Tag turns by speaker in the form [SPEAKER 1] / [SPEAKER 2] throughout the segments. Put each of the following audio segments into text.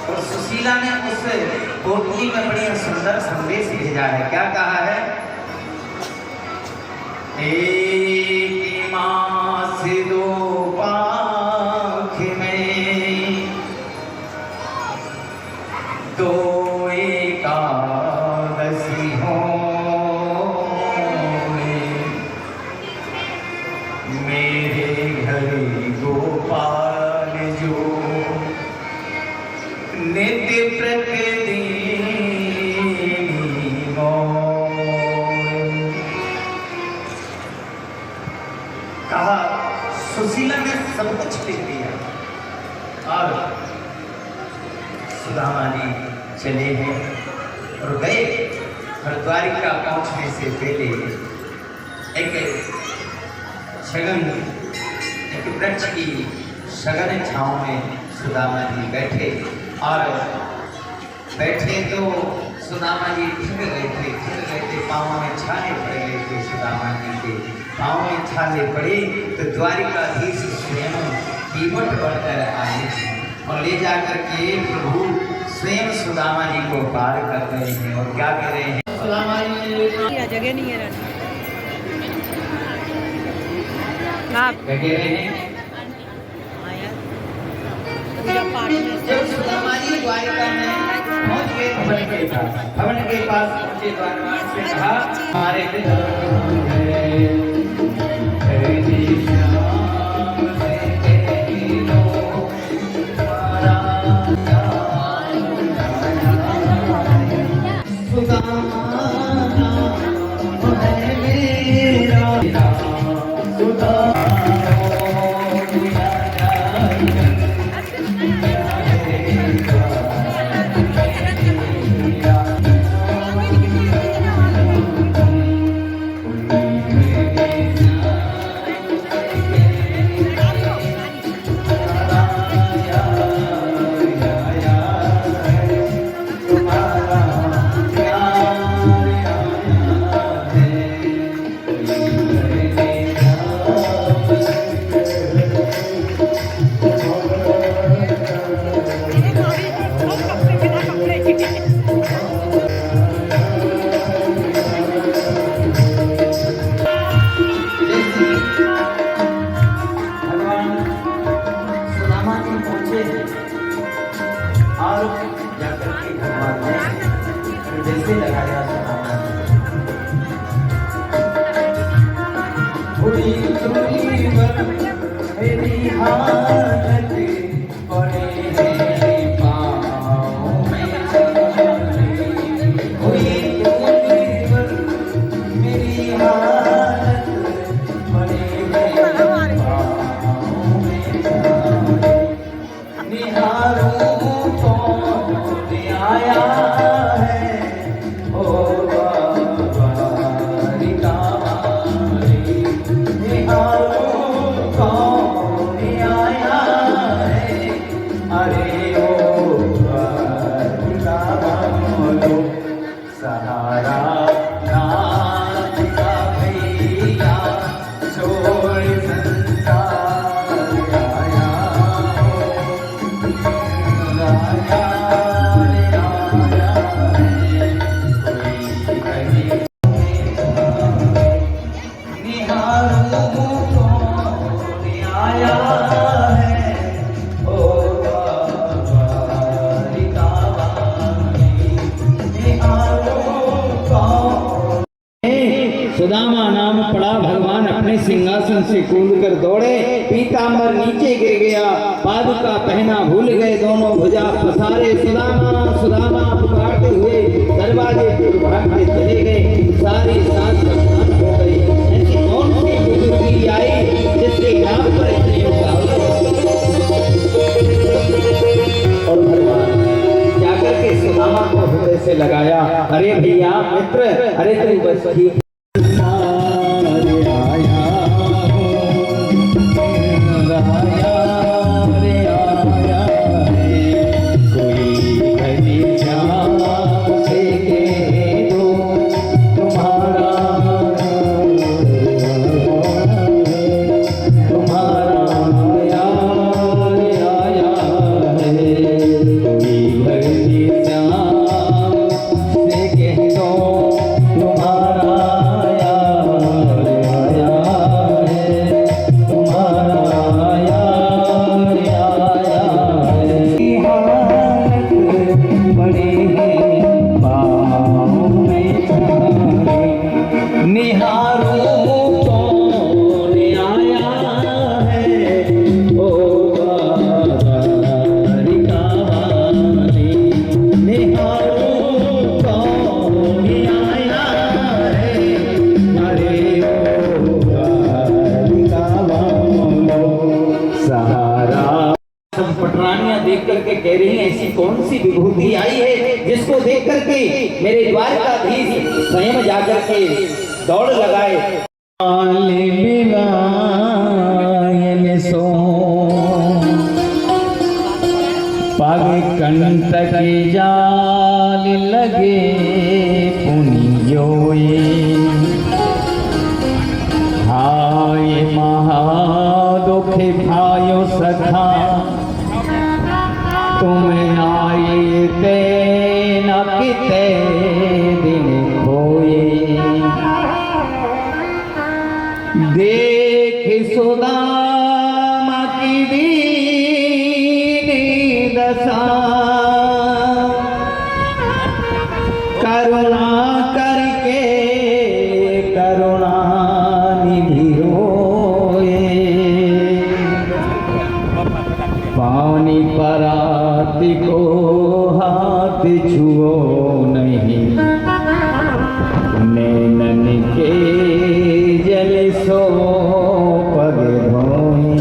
[SPEAKER 1] और सुशीला ने उस पोटली में बड़ी सुंदर संदेश भेजा है। क्या कहा है? एक मास दो पाख में दो एकादशी हो मेरे घर गोपाल जो नित्य प्रतिदिन कहा। सुशीला ने सब कुछ लिख दिया और सुदामा जी चले हैं और गए। और द्वारिका पहुंचने से पहले एक शगन, एक वृक्ष की शगन छांव में सुदामा जी बैठे और बैठे तो सुदामा जी थक गए थे, पाँव में छाले पड़ गए थे। सुदामा जी के पाँव में छाले पड़े तो द्वारिकाधीश स्वयं कीवट बनकर आए थे और ले जाकर के प्रभु स्वयं सुदामा जी को पार कर रहे हैं। और क्या कह रहे हैं? सुदामा जी
[SPEAKER 2] जगह नहीं है
[SPEAKER 1] क्या कह रहे हैं? जब सुदामा जी द्वारिका में पहुंच गए भवन के पास पहुंचे, द्वारपाल से कहा हमारे
[SPEAKER 3] सुदामा नाम पड़ा भगवान अपने सिंहासन से कूद कर दौड़े, पीतांबर नीचे गिर गया, पादुका पहना भूल गए, दोनों भुजा पसारे सुदामा सुदामा पुकारते हुए दरवाजे पर भागते चले गए। सारी सांस बदनाम हो गई। ऐसी कौन सी बुजुर्गी आई जिसके नाम पर इतनी और भगवान जाकर के सुदामा को हृदय से लगाया। अरे भैया मित्र, अरे तू बस ठीक
[SPEAKER 4] कोई
[SPEAKER 3] पटरानियां देख करके कह रही हैं ऐसी कौन सी विभूति आई है जिसको देख करके मेरे द्वारकाधीश स्वयं जाकर के दौड़ लगाए। सो पग कंटक जाल लगे पुनियोए, हाय महादुख भायो सखा तुम आए ते न किते दिन होए, देख सुदामा की दीनी दशा, करुणा करके करुणा निधि होए, पानी पराती को हाथ छुओ नहीं, नैनन के जल सो पग धोए,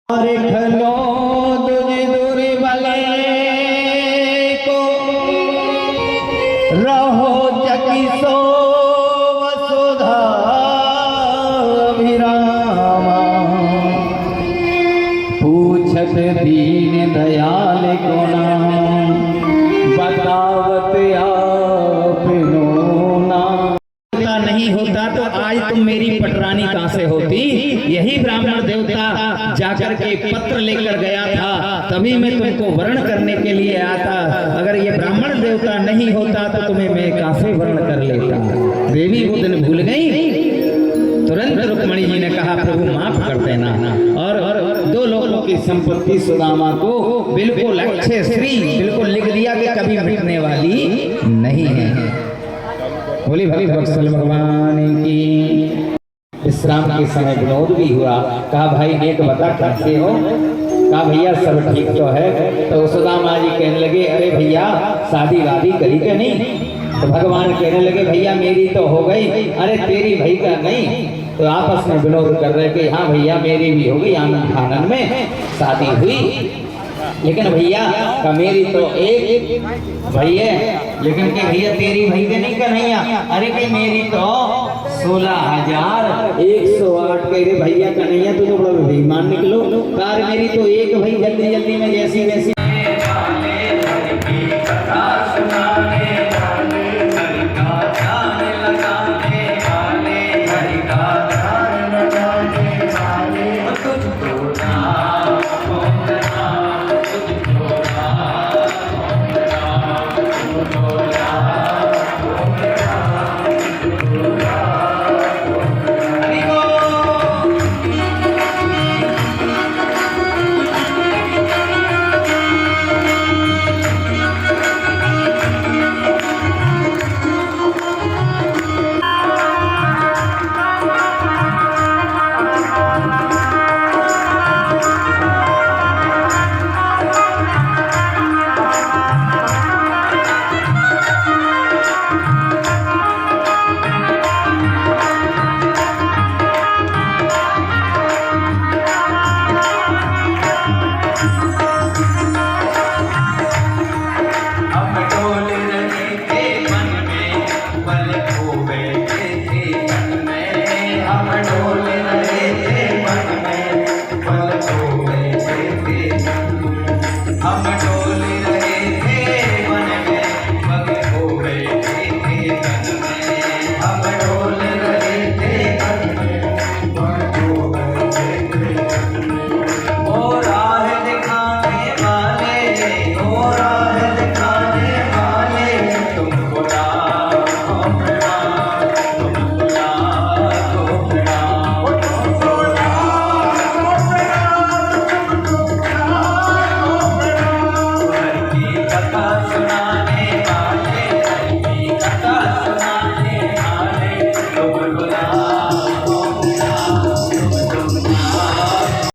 [SPEAKER 3] और खलो दुज दुर्बल को रहो जकी सो वसुधा विरामा, पूछत दीन दयाल को नाम, बतावत आपनो नाम। नहीं होता तो आज तुम मेरी पटरानी कहां से होती। यही ब्राह्मण देवता जाकर के पत्र लेकर गया था, तभी मैं तुमको वर्ण करने के लिए आता। अगर ये ब्राह्मण देवता नहीं होता तो तुम्हें मैं कहां से वर्ण कर लेता। देवी वो दिन भूल गई। तुरंत रुक्मणी जी ने कहा प्रभु माफ कर देना, और दो लोगों की संपत्ति सुदामा को बिल्कुल अच्छे श्री बिल्कुल लिख दिया कि कभी मिटने वाली नहीं है। बोली भली बक्सल भगवान की। विश्राम के समय विनोद भी हुआ। कहा भाई नेक बता कैसे हो। कहा भैया सब ठीक तो है। तो सुदामा जी कहने लगे अरे भैया शादी वादी करी क्या नहीं। तो भगवान कहने लगे भैया मेरी तो हो गई, अरे तेरी भाई का नहीं। तो आपस में विनोद कर रहे कि हाँ भैया मेरी भी हो गई, आनंद खानन में शादी हुई, लेकिन भैया का मेरी तो एक भैया, लेकिन के भैया तेरी भाई के नहीं कन्हैया। अरे कि मेरी तो 16,108 के भैया कन्हैया, तो बड़ा बेईमान निकलो। कार मेरी तो एक भाई जल्दी जल्दी में जैसी वैसी